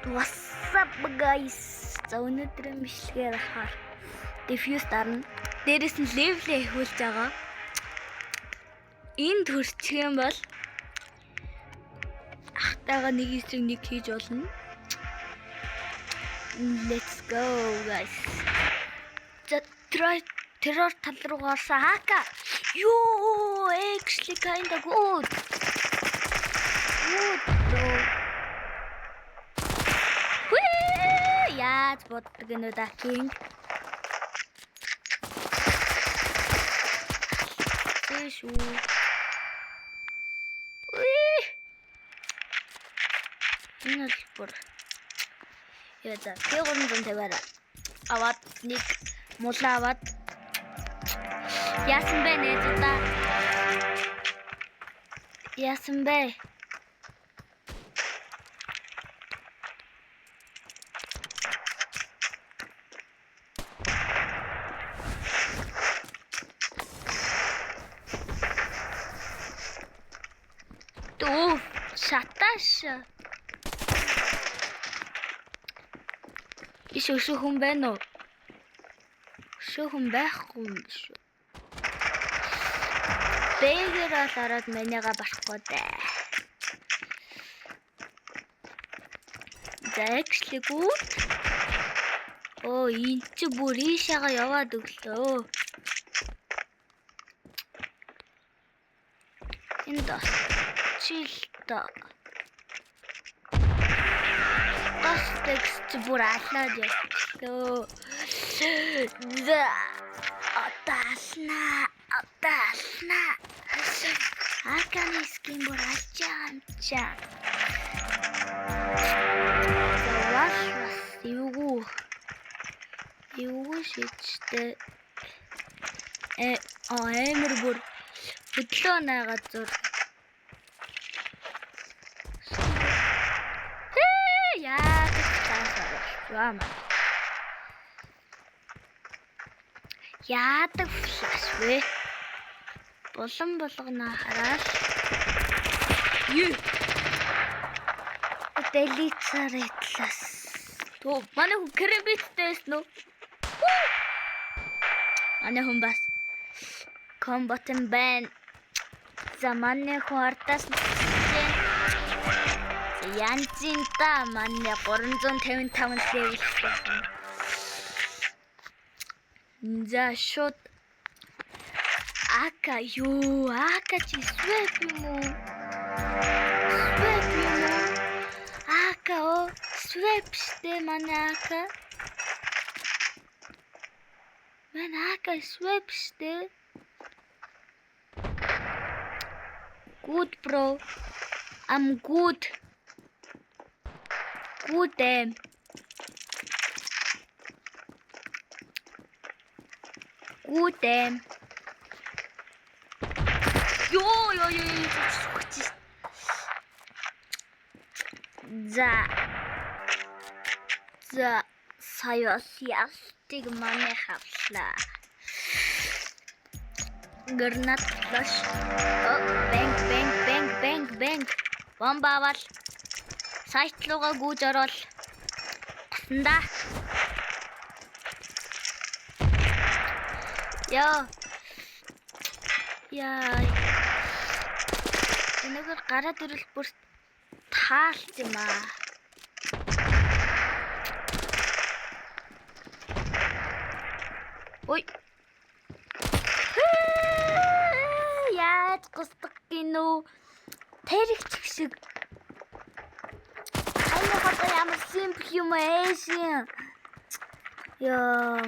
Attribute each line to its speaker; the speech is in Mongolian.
Speaker 1: What's up guys? За өнөөдрийн бичлэгээр болохоор Diffuse дарна. Дээрээс нь level хөвлж байгаа. Энд төрчих юм бол ахтайгаа нэг эсрэг нэг хийж болно. Let's go guys. За terror тал руу гарсан хака. Юу, actually kind of good. Good bro. Яаж боддог юм уу да King? Тэшүү. Энэ л бүр. Яа за, P350 аваад нэг мулаа аваад яасан бэ нэ та? Яасан бэ? Туу шаташ. Ишөө хүн байна уу? Хүн байхгүй юм шүү. Бэгэр бол ороод манайга барахгүй дээ. За actually good. Оо энэ чи бүр ийшээгаа яваад өглөө. Энд чилта. Текст бүр алаад явчихлоо. Атасна. Аканы скин бүр ачаамчаа. Заваш юу шийдтэй. Эмэр бүр хөдлөө найгазуур. Яадаг флаш вэ? Болон болгоно хараад. Юу? Делицаретлас. Тоо манай хүн кребиттэйс нөө. Манай хүн бас комбатэн байн. За манай хүн ардаас янзинта манай 355 левел байна. За шот ака юу ака чи свэп юм уу? Ака о свэп штэ манай ака. Манай ака свэп штэ. Good bro. I'm good. Good damn. Good damn. Yo. За саясыг манай хавлаа. Гранат флаш. Бэнг. Бомбавал сайт руугаа гүйж орол. Тасанда. Яа. Энэгээр гараад ирэл бүр таалт юм аа. Ой. Яаж густах гинөө. Тэрэгч шиг. Аяа хата ямар симпл юм ээ. Яа.